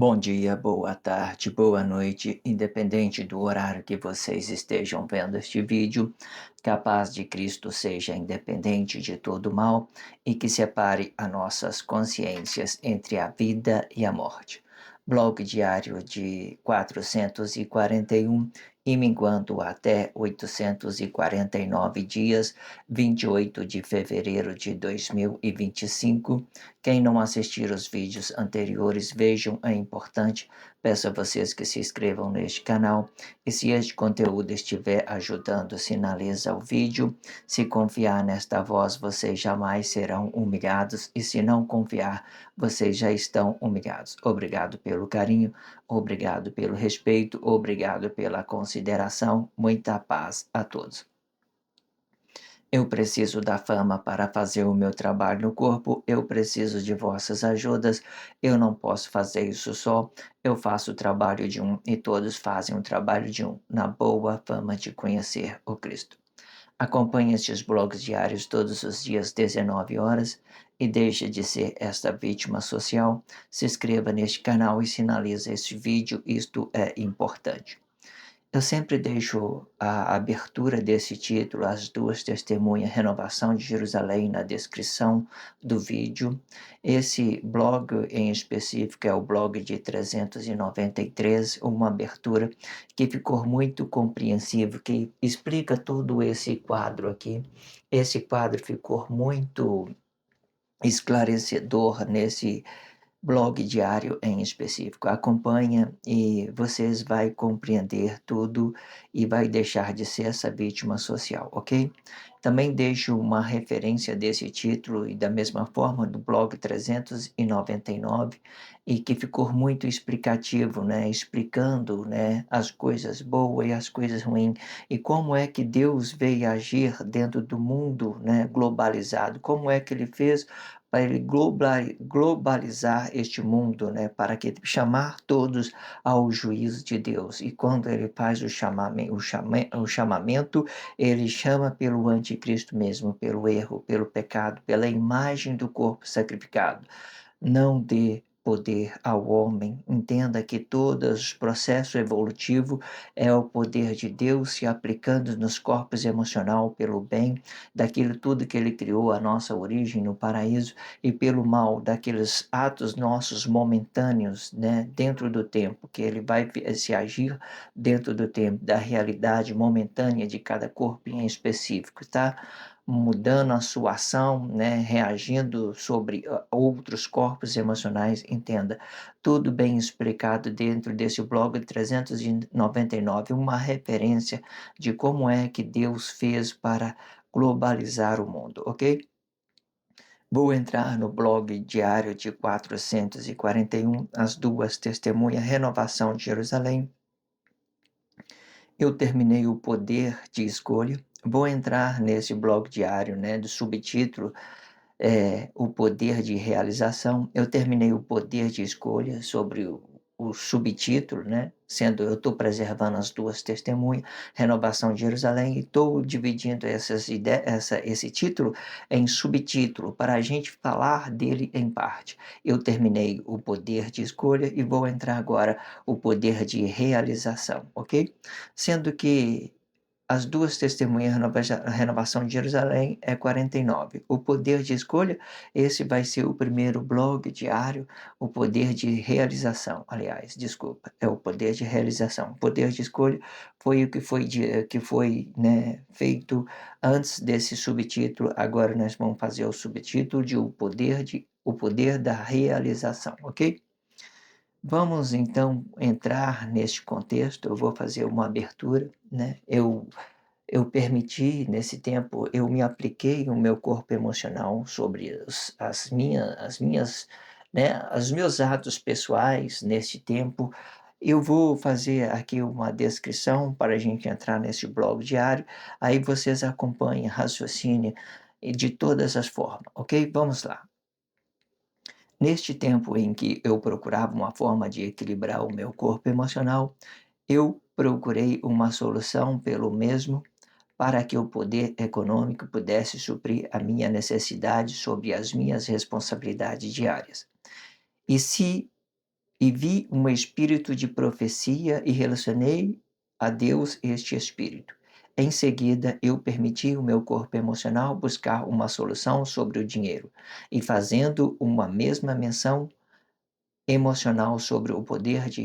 Bom dia, boa tarde, boa noite, independente do horário que vocês estejam vendo este vídeo, que a paz de Cristo seja independente de todo mal e que separe as nossas consciências entre a vida e a morte. Blog diário de 441 e minguando até 849 dias, 28 de fevereiro de 2025. Quem não assistir os vídeos anteriores, vejam, é importante. Peço a vocês que se inscrevam neste canal. E se este conteúdo estiver ajudando, sinaliza o vídeo. Se confiar nesta voz, vocês jamais serão humilhados. E se não confiar, vocês já estão humilhados. Obrigado pelo carinho, obrigado pelo respeito, obrigado pela consideração. Muita paz a todos. Eu preciso da fama para fazer o meu trabalho no corpo, eu preciso de vossas ajudas, eu não posso fazer isso só, eu faço o trabalho de um e todos fazem o trabalho de um, na boa fama de conhecer o Cristo. Acompanhe estes blogs diários todos os dias, 19 horas, e deixe de ser esta vítima social. Se inscreva neste canal e sinalize este vídeo, isto é importante. Eu sempre deixo a abertura desse título, As Duas Testemunhas, Renovação de Jerusalém, na descrição do vídeo. Esse blog em específico é o blog de 393, uma abertura que ficou muito compreensivo, que explica todo esse quadro aqui. Esse quadro ficou muito esclarecedor nesse blog diário em específico. Acompanha e vocês vai compreender tudo e vai deixar de ser essa vítima social, ok? Também deixo uma referência desse título e da mesma forma do blog 399 e que ficou muito explicativo, né? Explicando, né, as coisas boas e as coisas ruins e como é que Deus veio agir dentro do mundo, né, globalizado, como é que ele fez para ele globalizar este mundo, né, para que chamar todos ao juízo de Deus. E quando ele faz o chamamento, ele chama pelo anticristo mesmo, pelo erro, pelo pecado, pela imagem do corpo sacrificado. Não dê poder ao homem. Entenda que todo o processo evolutivo é o poder de Deus se aplicando nos corpos emocional pelo bem daquilo tudo que ele criou, a nossa origem no paraíso, e pelo mal daqueles atos nossos momentâneos, né, dentro do tempo, que ele vai se agir dentro do tempo, da realidade momentânea de cada corpo em específico, tá? Mudando a sua ação, né, reagindo sobre outros corpos emocionais, entenda, tudo bem explicado dentro desse blog 399, uma referência de como é que Deus fez para globalizar o mundo, ok? Vou entrar no blog diário de 441, As Duas Testemunhas, Renovação de Jerusalém. Eu terminei o poder de escolha. Vou entrar nesse blog diário, né, do subtítulo o poder de realização. Eu terminei o poder de escolha sobre o subtítulo, né? Sendo eu estou preservando as duas testemunhas, renovação de Jerusalém, e estou dividindo esse título em subtítulo para a gente falar dele em parte. Eu terminei o poder de escolha e vou entrar agora o poder de realização, ok? Sendo que as duas testemunhas, renovação de Jerusalém, é 49. O poder de escolha, esse vai ser o primeiro blog diário, o poder de realização, aliás, desculpa, é o poder de realização. O poder de escolha foi o que foi, né, feito antes desse subtítulo, agora nós vamos fazer o subtítulo de o poder da realização, ok? Vamos então entrar neste contexto, eu vou fazer uma abertura, né? Eu permiti, nesse tempo, eu me apliquei o meu corpo emocional sobre né, os meus atos pessoais nesse tempo. Eu vou fazer aqui uma descrição para a gente entrar nesse blog diário, aí vocês acompanhem, raciocínio de todas as formas, ok? Vamos lá. Neste tempo em que eu procurava uma forma de equilibrar o meu corpo emocional, eu procurei uma solução pelo mesmo para que o poder econômico pudesse suprir a minha necessidade sobre as minhas responsabilidades diárias. E se e vi um espírito de profecia e relacionei a Deus este espírito. Em seguida, eu permiti o meu corpo emocional buscar uma solução sobre o dinheiro, e fazendo uma mesma menção emocional sobre o poder de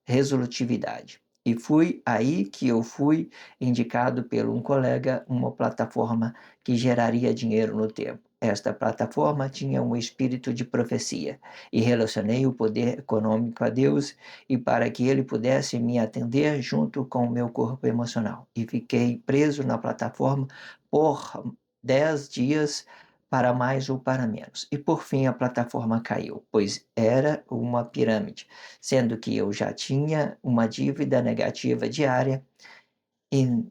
resolutividade. E foi aí que eu fui indicado por um colega uma plataforma que geraria dinheiro no tempo. Esta plataforma tinha um espírito de profecia e relacionei o poder econômico a Deus e para que ele pudesse me atender junto com o meu corpo emocional. E fiquei preso na plataforma por 10 dias para mais ou para menos. E por fim a plataforma caiu, pois era uma pirâmide, sendo que eu já tinha uma dívida negativa diária e,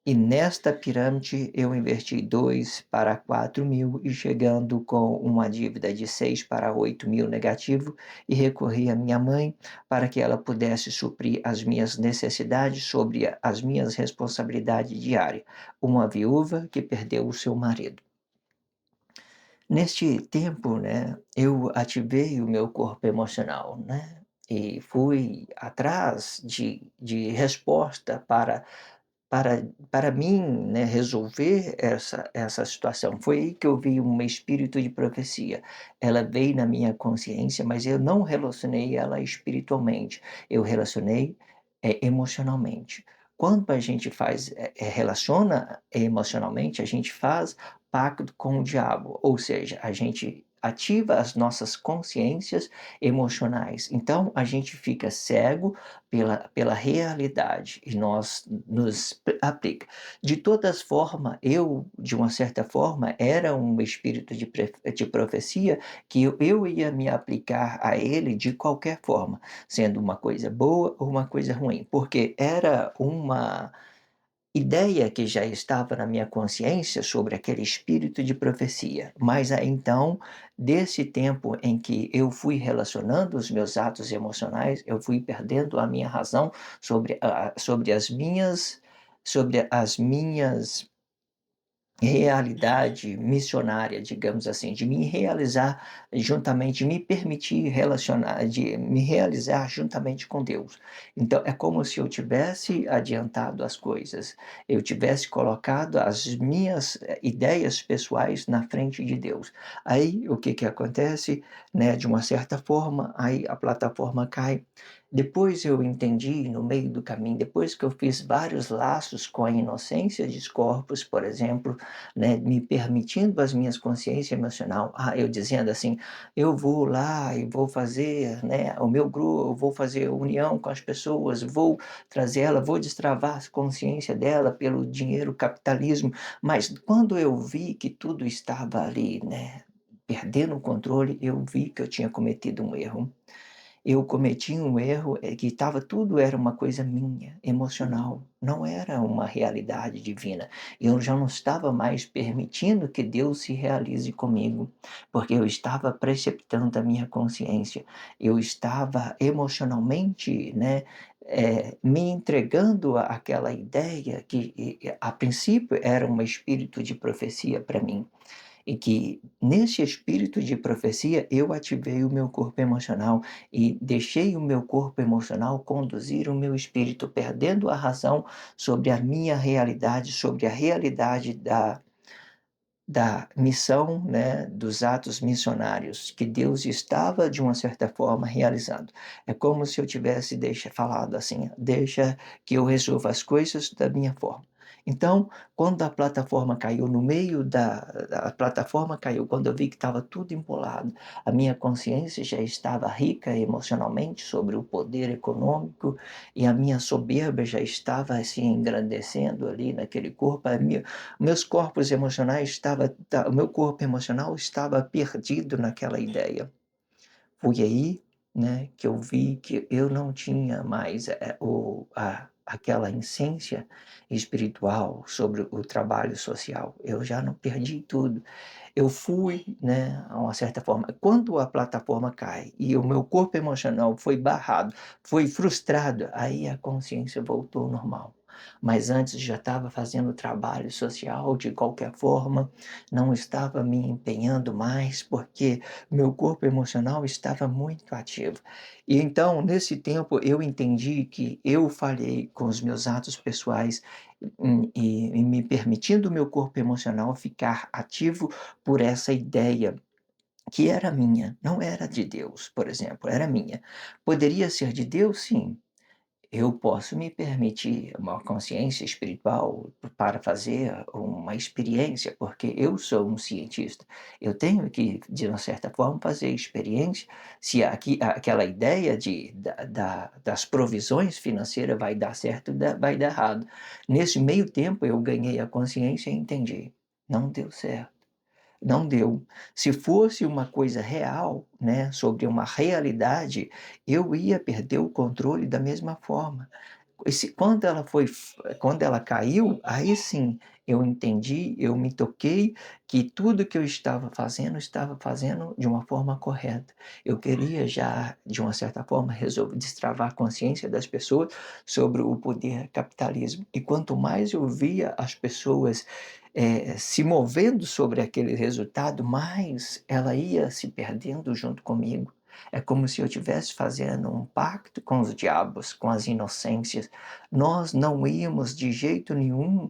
e nesta pirâmide eu investi 2 para 4 mil e chegando com uma dívida de 6 para 8 mil negativo e recorri à minha mãe para que ela pudesse suprir as minhas necessidades sobre as minhas responsabilidades diárias, uma viúva que perdeu o seu marido. Neste tempo, né, eu ativei o meu corpo emocional, né, e fui atrás de resposta para mim, né, resolver essa situação. Foi aí que eu vi um espírito de profecia. Ela veio na minha consciência, mas eu não relacionei ela espiritualmente, eu relacionei, emocionalmente. Quando a gente faz, relaciona emocionalmente, a gente faz pacto com o diabo, ou seja, a gente ativa as nossas consciências emocionais. Então a gente fica cego pela realidade e nós nos aplica. De todas formas, eu, de uma certa forma, era um espírito de profecia que eu ia me aplicar a ele de qualquer forma, sendo uma coisa boa ou uma coisa ruim, porque era uma ideia que já estava na minha consciência sobre aquele espírito de profecia. Mas aí então, desse tempo em que eu fui relacionando os meus atos emocionais, eu fui perdendo a minha razão sobre as minhas realidade missionária, digamos assim, de me realizar juntamente, me permitir relacionar, de me realizar juntamente com Deus. Então, é como se eu tivesse adiantado as coisas, eu tivesse colocado as minhas ideias pessoais na frente de Deus. Aí, o que que acontece, né? De uma certa forma, aí a plataforma cai. Depois eu entendi, no meio do caminho, depois que eu fiz vários laços com a inocência dos corpos, por exemplo, né, me permitindo as minhas consciência emocional, eu dizendo assim, eu vou lá e vou fazer, né, o meu grupo, eu vou fazer união com as pessoas, vou trazer ela, vou destravar a consciência dela pelo dinheiro, capitalismo, mas quando eu vi que tudo estava ali, né, perdendo o controle, eu vi que eu tinha cometido um erro. Eu cometi um erro, que estava tudo era uma coisa minha, emocional, não era uma realidade divina. Eu já não estava mais permitindo que Deus se realize comigo, porque eu estava preceptando a minha consciência, eu estava emocionalmente, né, me entregando àquela ideia que a princípio era um espírito de profecia para mim. E que nesse espírito de profecia eu ativei o meu corpo emocional e deixei o meu corpo emocional conduzir o meu espírito, perdendo a razão sobre a minha realidade, sobre a realidade da missão, né, dos atos missionários que Deus estava, de uma certa forma, realizando. É como se eu tivesse falado assim: deixa que eu resolva as coisas da minha forma. Então, quando a plataforma caiu, no meio a plataforma caiu, quando eu vi que estava tudo empolado, a minha consciência já estava rica emocionalmente sobre o poder econômico e a minha soberba já estava assim engrandecendo ali naquele corpo, meus corpos emocionais o meu corpo emocional estava perdido naquela ideia. Foi aí, né, que eu vi que eu não tinha mais, aquela essência espiritual sobre o trabalho social, eu já não perdi tudo. Eu fui, né, a uma certa forma quando a plataforma cai e o meu corpo emocional foi barrado, foi frustrado, aí a consciência voltou ao normal. mas antes já estava fazendo trabalho social de qualquer forma, não estava me empenhando mais, porque meu corpo emocional estava muito ativo. E então, nesse tempo, eu entendi que eu falhei com os meus atos pessoais, e me permitindo o meu corpo emocional ficar ativo por essa ideia que era minha, não era de Deus, por exemplo, era minha. Poderia ser de Deus? Sim. Eu posso me permitir uma consciência espiritual para fazer uma experiência, porque eu sou um cientista. Eu tenho que, de uma certa forma, fazer experiência se aquela ideia das provisões financeiras vai dar certo, vai dar errado. Nesse meio tempo, eu ganhei a consciência e entendi. Não deu certo. Não deu. Se fosse uma coisa real, né, sobre uma realidade, eu ia perder o controle da mesma forma. Quando ela caiu, aí sim, eu entendi, eu me toquei que tudo que eu estava fazendo de uma forma correta. Eu queria já, de uma certa forma, resolver destravar a consciência das pessoas sobre o poder capitalismo. E quanto mais eu via as pessoas, se movendo sobre aquele resultado, mais ela ia se perdendo junto comigo. É como se eu estivesse fazendo um pacto com os diabos, com as inocências. Nós não íamos de jeito nenhum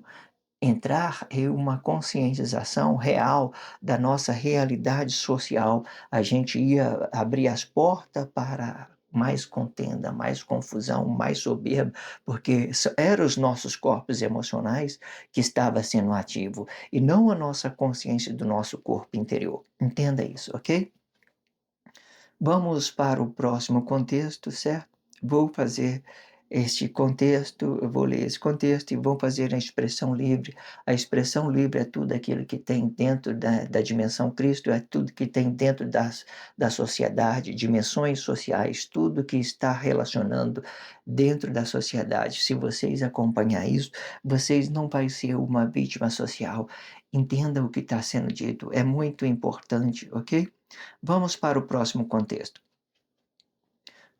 entrar em uma conscientização real da nossa realidade social. A gente ia abrir as portas para mais contenda, mais confusão, mais soberba, porque eram os nossos corpos emocionais que estava sendo ativo e não a nossa consciência do nosso corpo interior. Entenda isso, ok? Vamos para o próximo contexto, certo? Vou fazer este contexto, eu vou ler esse contexto e vou fazer a expressão livre. A expressão livre é tudo aquilo que tem dentro da dimensão Cristo, é tudo que tem dentro da sociedade, dimensões sociais, tudo que está relacionando dentro da sociedade. Se vocês acompanhar isso, vocês não vão ser uma vítima social. Entenda o que está sendo dito, é muito importante, ok? Vamos para o próximo contexto.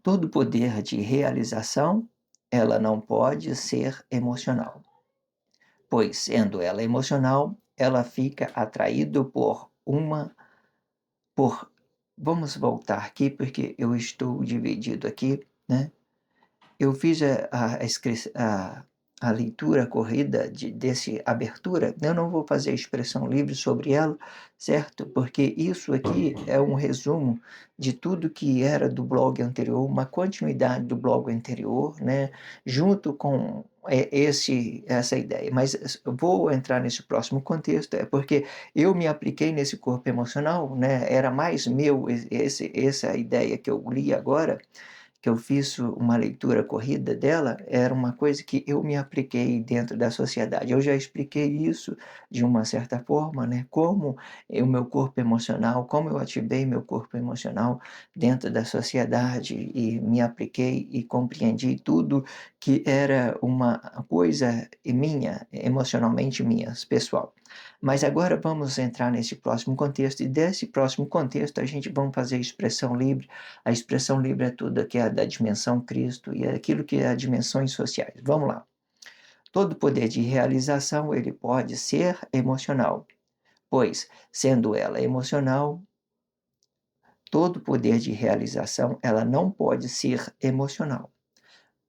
Todo poder de realização, ela não pode ser emocional, pois sendo ela emocional, ela fica atraído por vamos voltar aqui porque eu estou dividido aqui, né? Eu fiz a leitura corrida desse abertura, eu não vou fazer expressão livre sobre ela, certo? Porque isso aqui é um resumo de tudo que era do blog anterior, uma continuidade do blog anterior, né? Junto com essa ideia. Mas eu vou entrar nesse próximo contexto, é porque eu me apliquei nesse corpo emocional, né? Era mais meu essa ideia que eu li agora, que eu fiz uma leitura corrida dela, era uma coisa que eu me apliquei dentro da sociedade. Eu já expliquei isso de uma certa forma, né? Como o meu corpo emocional, como eu ativei meu corpo emocional dentro da sociedade e me apliquei e compreendi tudo que era uma coisa minha, emocionalmente minha, pessoal. Mas agora vamos entrar nesse próximo contexto, e desse próximo contexto a gente vamos fazer expressão livre. A expressão livre é tudo que é da dimensão Cristo e é aquilo que é dimensões sociais. Vamos lá. Todo poder de realização, ele pode ser emocional, pois, sendo ela emocional, todo poder de realização, ela não pode ser emocional,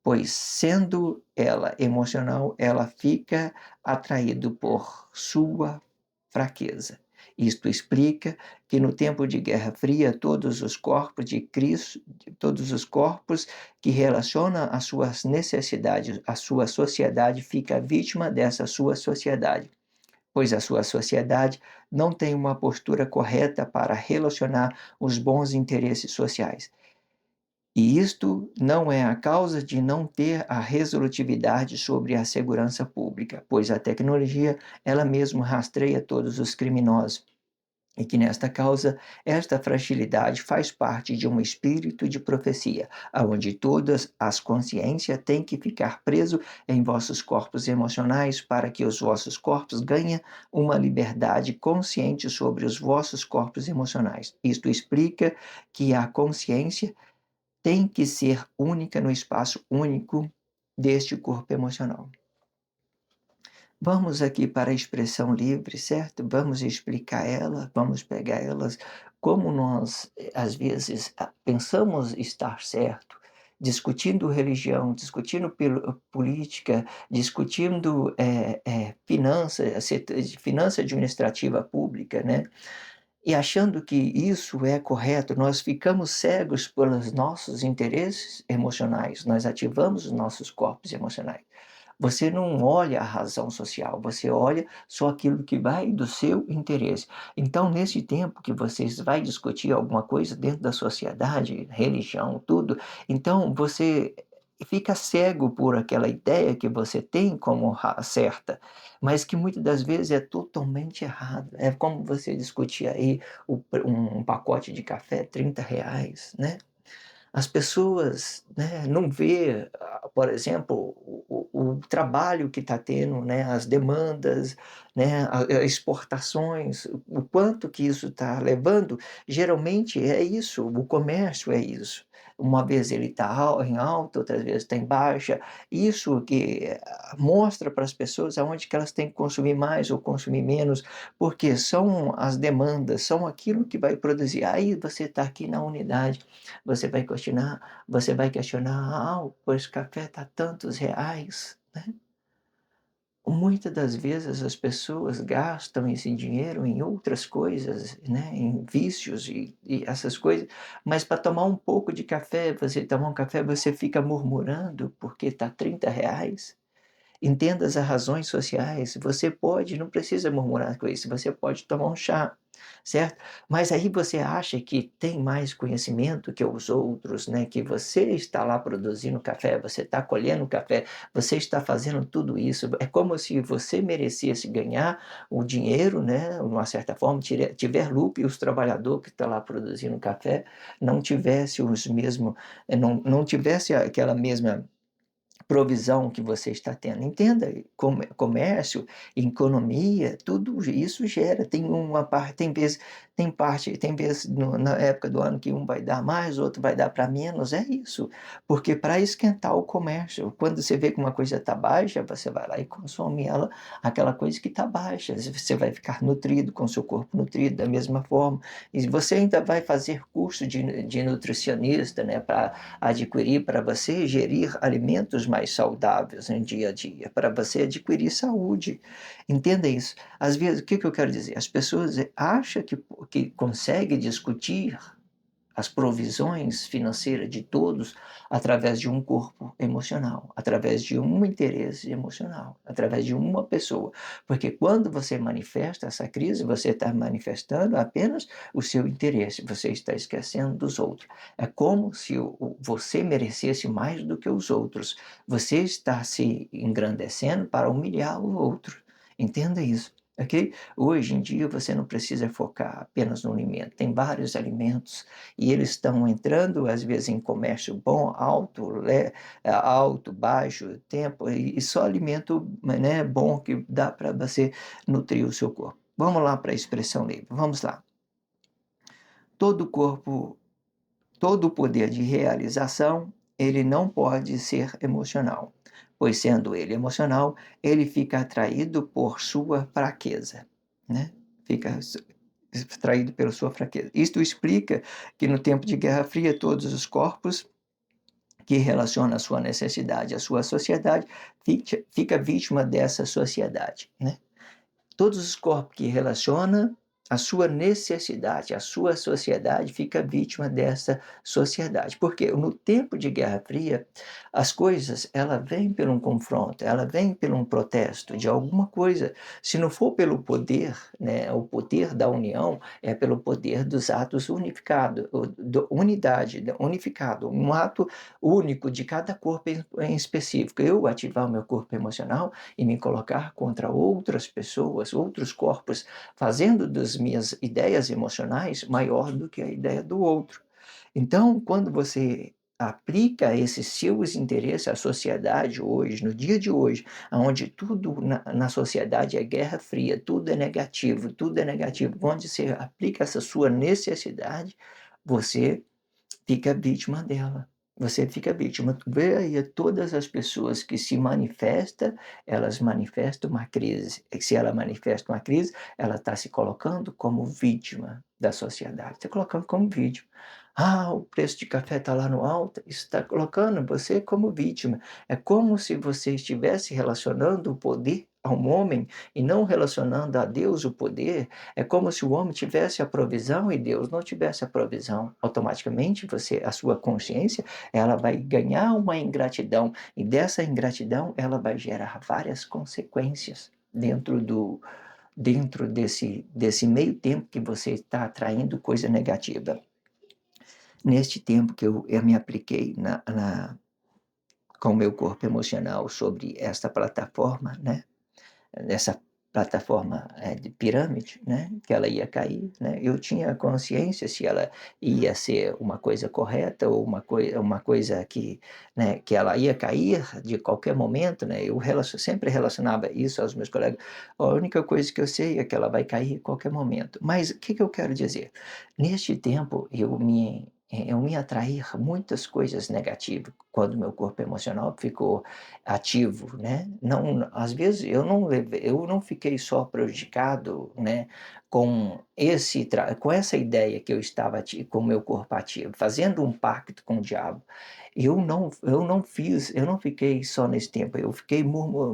pois, sendo ela emocional, ela fica atraído por sua fraqueza. Isto explica que no tempo de Guerra Fria, todos os corpos de Cristo, todos os corpos que relacionam as suas necessidades, a sua sociedade fica vítima dessa sua sociedade, pois a sua sociedade não tem uma postura correta para relacionar os bons interesses sociais. E isto não é a causa de não ter a resolutividade sobre a segurança pública, pois a tecnologia ela mesma rastreia todos os criminosos. E que nesta causa, esta fragilidade faz parte de um espírito de profecia, aonde todas as consciências têm que ficar preso em vossos corpos emocionais para que os vossos corpos ganhem uma liberdade consciente sobre os vossos corpos emocionais. Isto explica que a consciência tem que ser única no espaço único deste corpo emocional. Vamos aqui para a expressão livre, certo? Vamos explicar ela, vamos pegar elas como nós, às vezes, pensamos estar certo, discutindo religião, discutindo política, discutindo finança administrativa pública, né? E achando que isso é correto, nós ficamos cegos pelos nossos interesses emocionais, nós ativamos os nossos corpos emocionais. Você não olha a razão social, você olha só aquilo que vai do seu interesse. Então, nesse tempo que vocês vai discutir alguma coisa dentro da sociedade, religião, tudo, então você fica cego por aquela ideia que você tem como certa, mas que muitas das vezes é totalmente errada. É como você discutir aí um pacote de café, R$ 30, né? As pessoas, né, não vê, por exemplo, o trabalho que está tendo, né, as demandas, né, exportações, o quanto que isso está levando, geralmente é isso, o comércio é isso. Uma vez ele está em alta, outras vezes está em baixa. Isso que mostra para as pessoas aonde que elas têm que consumir mais ou consumir menos, porque são as demandas, são aquilo que vai produzir. Aí você está aqui na unidade, você vai questionar: "Ah, pois o café está tantos reais", né. Muitas das vezes as pessoas gastam esse dinheiro em outras coisas, né, em vícios e essas coisas, mas para tomar um pouco de café, você tomar um café, você fica murmurando porque está R$ 30. Entenda as razões sociais. Você pode, não precisa murmurar com isso, você pode tomar um chá, certo? Mas aí você acha que tem mais conhecimento que os outros, né? Que você está lá produzindo café, você está colhendo café, você está fazendo tudo isso. É como se você merecesse ganhar o dinheiro, né? De uma certa forma, tiver lucro e os trabalhadores que estão lá produzindo café não tivesse os mesmos, não tivesse aquela mesma provisão que você está tendo. Entenda, comércio, economia, tudo isso gera. Tem uma parte, tem vezes na época do ano que um vai dar mais, outro vai dar para menos, é isso. Porque para esquentar o comércio, quando você vê que uma coisa está baixa, você vai lá e consome ela, aquela coisa que está baixa. Você vai ficar nutrido, com seu corpo nutrido da mesma forma. E você ainda vai fazer curso de nutricionista, né, para adquirir, para você gerir alimentos mais saudáveis no dia a dia, para você adquirir saúde. Entenda isso. Às vezes, o que eu quero dizer? As pessoas acham que conseguem discutir as provisões financeiras de todos através de um corpo emocional, através de um interesse emocional, através de uma pessoa. Porque quando você manifesta essa crise, você está manifestando apenas o seu interesse, você está esquecendo dos outros. É como se você merecesse mais do que os outros. Você está se engrandecendo para humilhar o outro. Entenda isso. Ok? Hoje em dia você não precisa focar apenas no alimento, tem vários alimentos e eles estão entrando, às vezes, em comércio bom, alto, baixo, tempo, e só alimento, né, bom que dá para você nutrir o seu corpo. Vamos lá para a expressão livre, vamos lá. Todo corpo, todo poder de realização, ele não pode ser emocional, pois sendo ele emocional, ele fica atraído por sua fraqueza, né? Fica atraído pela sua fraqueza. Isto explica que no tempo de Guerra Fria todos os corpos que relacionam a sua necessidade à sua sociedade fica vítima dessa sociedade, né? Todos os corpos que relacionam a sua necessidade, a sua sociedade fica vítima dessa sociedade. Porque no tempo de Guerra Fria, as coisas ela vêm por um confronto, ela vem por um protesto de alguma coisa. Se não for pelo poder, né, o poder da união é pelo poder dos atos unificados, unidade, unificado, um ato único de cada corpo em específico. Eu ativar o meu corpo emocional e me colocar contra outras pessoas, outros corpos, fazendo das minhas ideias emocionais maior do que a ideia do outro. Então, quando você aplica esses seus interesses à sociedade hoje, no dia de hoje, onde tudo na sociedade é guerra fria, tudo é negativo, onde você aplica essa sua necessidade, você fica vítima dela. Você fica vítima. Vê aí todas as pessoas que se manifesta, elas manifestam uma crise. E se ela manifesta uma crise, ela está se colocando como vítima da sociedade, está colocando como vítima. "Ah, o preço de café está lá no alto", isso está colocando você como vítima. É como se você estivesse relacionando o poder a um homem e não relacionando a Deus o poder. É como se o homem tivesse a provisão e Deus não tivesse a provisão. Automaticamente a sua consciência, ela vai ganhar uma ingratidão, e dessa ingratidão ela vai gerar várias consequências dentro desse meio tempo que você está atraindo coisa negativa. Neste tempo que eu me apliquei com o meu corpo emocional sobre esta plataforma, né, nessa plataforma, de pirâmide, né, que ela ia cair, né, eu tinha consciência se ela ia ser uma coisa correta ou uma coisa que, né, que ela ia cair de qualquer momento, né, eu sempre relacionava isso aos meus colegas: "A única coisa que eu sei é que ela vai cair a qualquer momento". Mas o que que eu quero dizer? Neste tempo eu me atraí a muitas coisas negativas, quando meu corpo emocional ficou ativo, né. Não, às vezes eu não fiquei só prejudicado, né, com essa ideia que eu estava com o meu corpo ativo, fazendo um pacto com o diabo. Eu não fiquei só nesse tempo, eu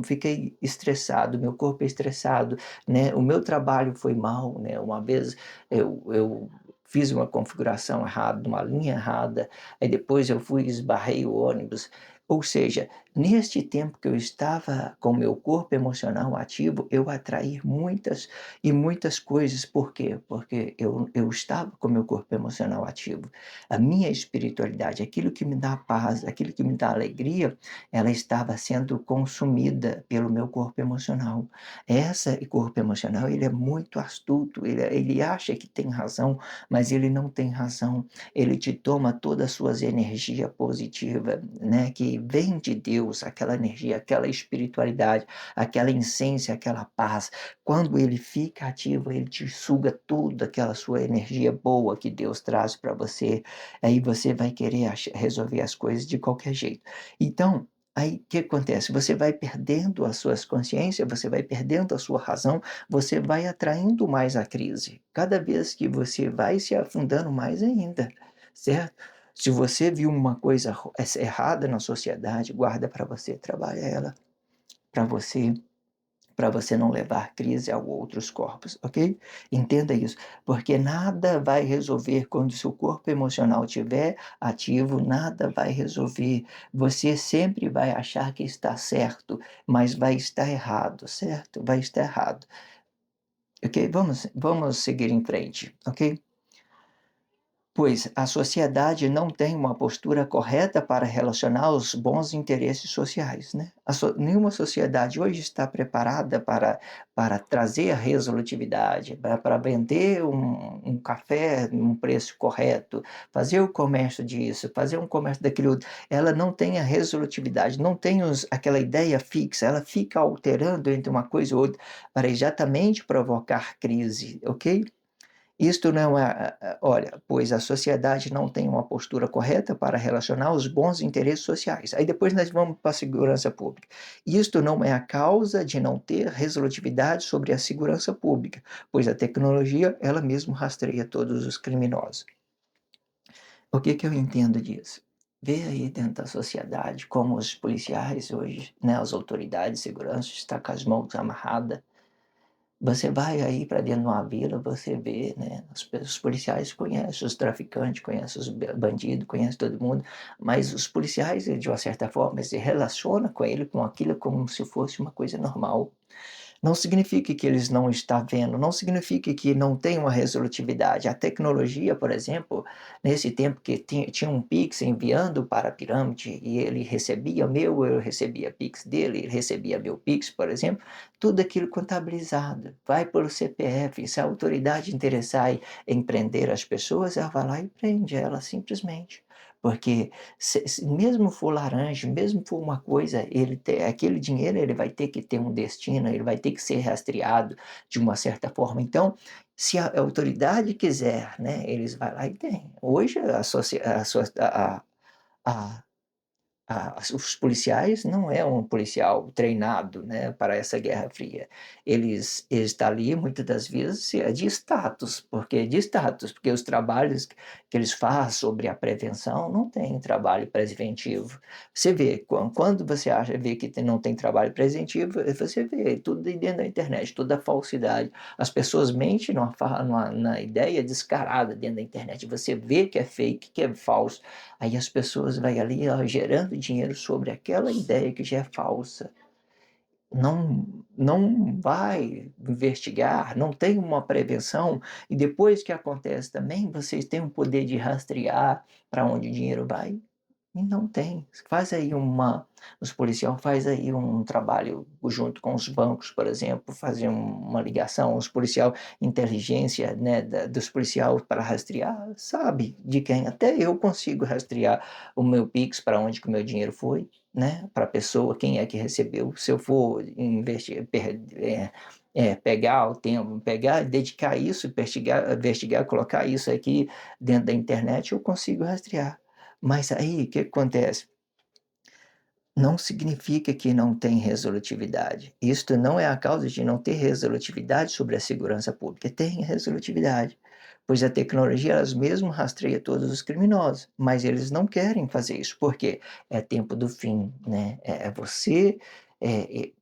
fiquei estressado, meu corpo é estressado, né, o meu trabalho foi mal, né, uma vez eu fiz uma configuração errada, uma linha errada, aí depois eu fui e esbarrei o ônibus. Ou seja, neste tempo que eu estava com o meu corpo emocional ativo, eu atraí muitas e muitas coisas. Por quê? Porque eu estava com o meu corpo emocional ativo. A minha espiritualidade, aquilo que me dá paz, aquilo que me dá alegria, ela estava sendo consumida pelo meu corpo emocional. Esse corpo emocional, ele é muito astuto, ele acha que tem razão, mas ele não tem razão. Ele te toma toda as suas energia positiva, né, que vem de Deus, aquela energia, aquela espiritualidade, aquela essência, aquela paz. Quando ele fica ativo, ele te suga toda aquela sua energia boa que Deus traz para você, aí você vai querer resolver as coisas de qualquer jeito. Então, aí o que acontece? Você vai perdendo as suas consciências, você vai perdendo a sua razão, você vai atraindo mais a crise. Cada vez que você vai se afundando mais ainda, certo? Se você viu uma coisa errada na sociedade, guarda para você, trabalha ela para você para você não levar crise a outros corpos, ok? Entenda isso, porque nada vai resolver quando o seu corpo emocional estiver ativo, nada vai resolver. Você sempre vai achar que está certo, mas vai estar errado, certo? Vai estar errado, ok? Vamos seguir em frente, ok? Pois a sociedade não tem uma postura correta para relacionar os bons interesses sociais, né. Nenhuma sociedade hoje está preparada para trazer a resolutividade, para vender um café num preço correto, fazer o comércio disso, fazer um comércio daquele outro. Ela não tem a resolutividade, não tem aquela ideia fixa, ela fica alterando entre uma coisa e outra, para exatamente provocar crise, ok? Isto não é olha, pois a sociedade não tem uma postura correta para relacionar os bons interesses sociais. Aí depois nós vamos para a segurança pública. Isto não é a causa de não ter resolutividade sobre a segurança pública, pois a tecnologia ela mesmo rastreia todos os criminosos. O que que eu entendo disso? Vê aí dentro da sociedade como os policiais hoje, né, as autoridades de segurança estão com as mãos amarradas. Você vai aí para dentro de uma vila, você vê, né, os policiais conhecem os traficantes, conhecem os bandidos, conhecem todo mundo, mas os policiais, de uma certa forma, se relacionam com ele, com aquilo, como se fosse uma coisa normal. Não significa que eles não estão vendo, não significa que não tem uma resolutividade. A tecnologia, por exemplo, nesse tempo que tinha um Pix enviando para a pirâmide e ele recebia meu, eu recebia Pix dele, ele recebia meu Pix, por exemplo, tudo aquilo contabilizado, vai para o CPF. Se a autoridade interessar em prender as pessoas, ela vai lá e prende ela simplesmente. Porque mesmo for laranja, mesmo for uma coisa, aquele dinheiro ele vai ter que ter um destino, ele vai ter que ser rastreado de uma certa forma. Então, se a autoridade quiser, né, eles vai lá e tem. Hoje a a os policiais não é um policial treinado, né, para essa Guerra Fria. Eles estão ali muitas das vezes de status, porque os trabalhos que eles fazem sobre a prevenção não tem trabalho preventivo. Você vê, quando você vê que não tem trabalho preventivo, você vê tudo aí dentro da internet, toda a falsidade. As pessoas mentem na ideia descarada dentro da internet. Você vê que é fake, que é falso. Aí as pessoas vão ali, ó, gerando dinheiro sobre aquela ideia que já é falsa. Não vai investigar, não tem uma prevenção, e depois que acontece também, vocês têm o poder de rastrear para onde o dinheiro vai. E não tem. Faz aí os policiais faz aí um trabalho junto com os bancos, por exemplo, fazer uma ligação, os policial inteligência, né, dos policiais para rastrear, sabe de quem. Até eu consigo rastrear o meu Pix para onde que o meu dinheiro foi, né, para a pessoa, quem é que recebeu. Se eu for investir, pegar o tempo, dedicar isso, investigar, colocar isso aqui dentro da internet, eu consigo rastrear. Mas aí, o que acontece? Não significa que não tem resolutividade. Isto não é a causa de não ter resolutividade sobre a segurança pública. Tem resolutividade, pois a tecnologia elas mesmo rastreia todos os criminosos, mas eles não querem fazer isso, porque é tempo do fim, né? É você é,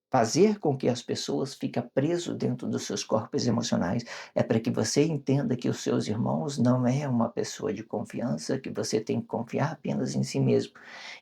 fazer com que as pessoas fiquem presas dentro dos seus corpos emocionais é para que você entenda que os seus irmãos não é uma pessoa de confiança, que você tem que confiar apenas em si mesmo.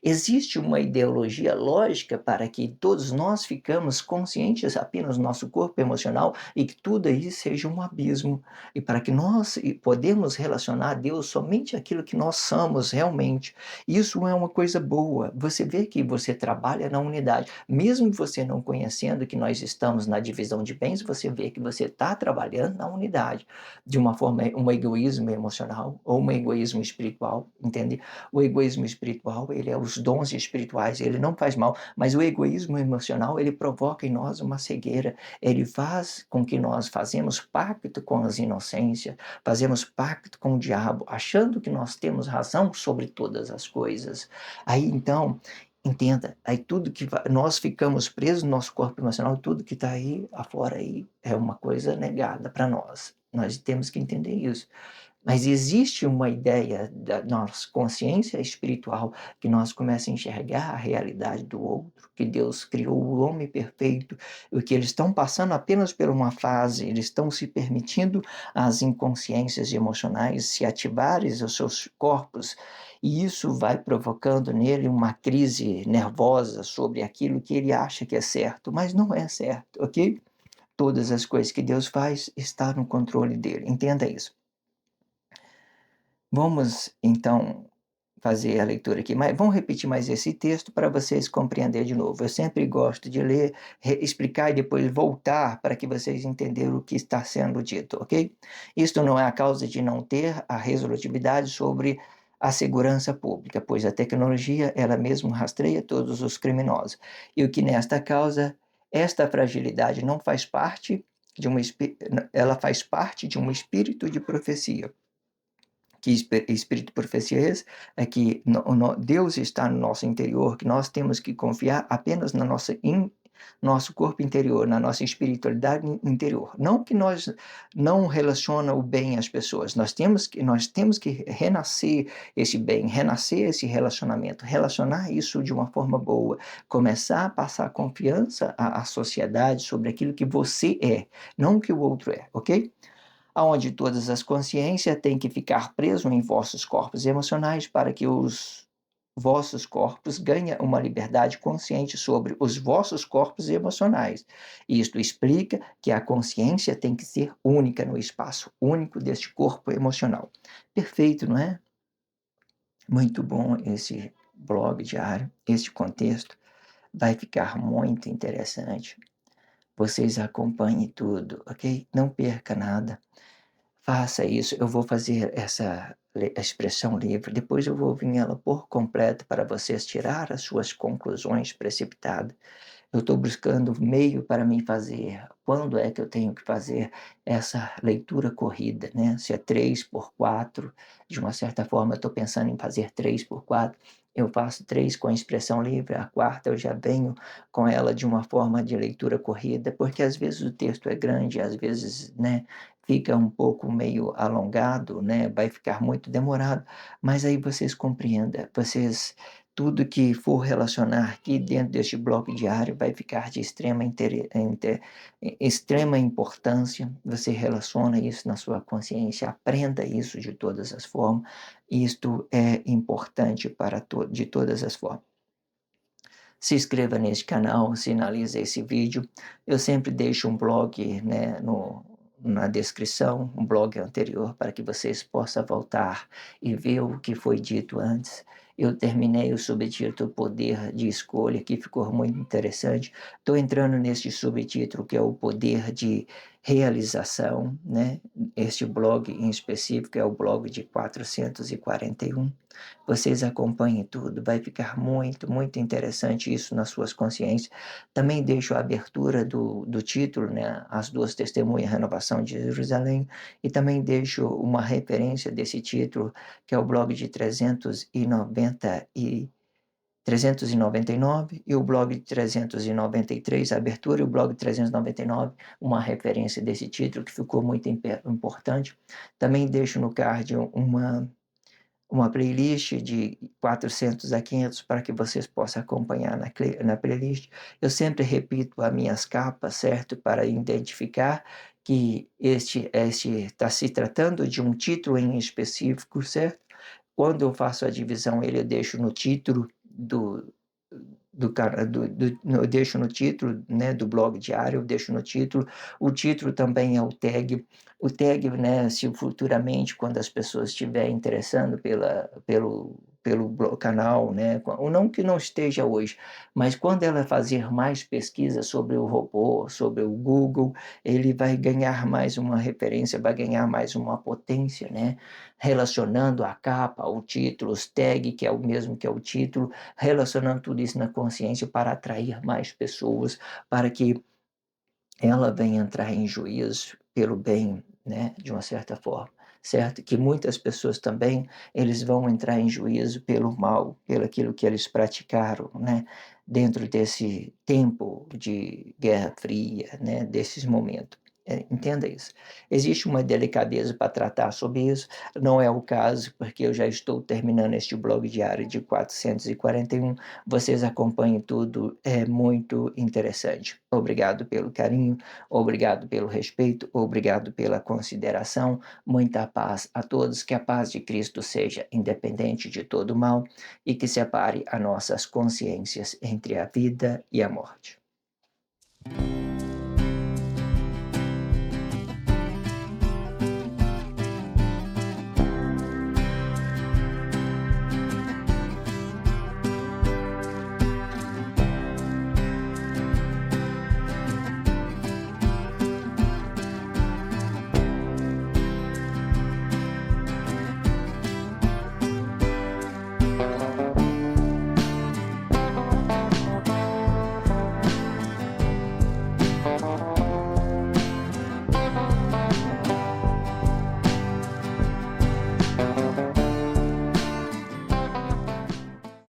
Existe uma ideologia lógica para que todos nós ficamos conscientes apenas do nosso corpo emocional e que tudo aí seja um abismo. E para que nós podemos relacionar a Deus somente aquilo que nós somos realmente. Isso é uma coisa boa. Você vê que você trabalha na unidade. Mesmo você não conhecendo que nós estamos na divisão de bens, você vê que você está trabalhando na unidade, de uma forma, um egoísmo emocional ou um egoísmo espiritual, entende? O egoísmo espiritual, ele é os dons espirituais, ele não faz mal, mas o egoísmo emocional, ele provoca em nós uma cegueira, ele faz com que nós fazemos pacto com as inocências, fazemos pacto com o diabo, achando que nós temos razão sobre todas as coisas. Aí então, entenda, aí tudo que nós ficamos presos no nosso corpo emocional, tudo que está aí afora aí é uma coisa negada para nós. Nós temos que entender isso. Mas existe uma ideia da nossa consciência espiritual que nós começamos a enxergar a realidade do outro, que Deus criou o homem perfeito, e que eles estão passando apenas por uma fase, eles estão se permitindo as inconsciências emocionais se ativarem os seus corpos, e isso vai provocando nele uma crise nervosa sobre aquilo que ele acha que é certo, mas não é certo, ok? Todas as coisas que Deus faz está no controle dele, entenda isso. Vamos então fazer a leitura aqui, mas vamos repetir mais esse texto para vocês compreenderem de novo. Eu sempre gosto de ler, explicar e depois voltar para que vocês entenderem o que está sendo dito, ok? Isto não é a causa de não ter a resolutividade sobre a segurança pública, pois a tecnologia ela mesma rastreia todos os criminosos. E o que nesta causa, esta fragilidade não faz parte de ela faz parte de um espírito de profecia. Que espírito de profecia é esse? É que Deus está no nosso interior, que nós temos que confiar apenas na nosso corpo interior, na nossa espiritualidade interior. Não que nós não relaciona o bem às pessoas, nós temos que renascer esse bem, renascer esse relacionamento, relacionar isso de uma forma boa, começar a passar confiança à sociedade sobre aquilo que você é, não o que o outro é, ok? Aonde todas as consciências têm que ficar presos em vossos corpos emocionais para que os vossos corpos ganhem uma liberdade consciente sobre os vossos corpos emocionais. Isto explica que a consciência tem que ser única no espaço único deste corpo emocional. Perfeito, não é? Muito bom esse blog diário, este contexto. Vai ficar muito interessante. Vocês acompanhem tudo, ok? Não perca nada. Faça isso, eu vou fazer essa expressão livre, depois eu vou vir ela por completo para vocês tirar as suas conclusões precipitadas. eu estou buscando meio para me fazer. Quando é que eu tenho que fazer essa leitura corrida, né? Se é 3 por 4, de uma certa forma eu estou pensando em fazer 3 por 4, eu faço 3 com a expressão livre, a quarta eu já venho com ela de uma forma de leitura corrida, porque às vezes o texto é grande, às vezes, né, fica um pouco meio alongado, né, vai ficar muito demorado, mas aí vocês compreenda, vocês tudo que for relacionar aqui dentro deste bloco diário vai ficar de extrema importância. Você relaciona isso na sua consciência, aprenda isso de todas as formas. Isto é importante para de todas as formas. Se inscreva neste canal, sinalize esse vídeo. Eu sempre deixo um blog, né, na descrição, um blog anterior, para que vocês possam voltar e ver o que foi dito antes. Eu terminei o subtítulo Poder de Escolha, que ficou muito interessante. Estou entrando neste subtítulo, que é o Poder de Realização, né? Este blog em específico é o blog de 441. Vocês acompanhem tudo, vai ficar muito, muito interessante isso nas suas consciências. Também deixo a abertura do título, né, As Duas Testemunhas, Renovação de Jerusalém, e também deixo uma referência desse título, que é o blog de 399 e o blog de 393, a abertura, e o blog de 399, uma referência desse título que ficou muito importante. Também deixo no card uma playlist de 400 a 500 para que vocês possam acompanhar na playlist. Eu sempre repito as minhas capas, certo? Para identificar que este está se tratando de um título em específico, certo? Quando eu faço a divisão, eu deixo no título eu deixo no título, né, do blog diário, eu deixo no título. O título também é o tag. O tag, né, se futuramente, quando as pessoas estiverem interessando pelo canal, né, ou não que não esteja hoje, mas quando ela fazer mais pesquisa sobre o robô, sobre o Google, ele vai ganhar mais uma referência, vai ganhar mais uma potência, né, relacionando a capa, o título, os tag, que é o mesmo que é o título, relacionando tudo isso na consciência para atrair mais pessoas, para que ela venha entrar em juízo pelo bem, né, de uma certa forma, certo? Que muitas pessoas também, eles vão entrar em juízo pelo mal, pelo aquilo que eles praticaram, né, dentro desse tempo de Guerra Fria, né, desses momentos. Entenda isso. Existe uma delicadeza para tratar sobre isso, não é o caso, porque eu já estou terminando este blog diário de 441. Vocês acompanhem tudo, é muito interessante. Obrigado pelo carinho, obrigado pelo respeito, obrigado pela consideração. Muita paz a todos, que a paz de Cristo seja independente de todo mal e que separe as nossas consciências entre a vida e a morte.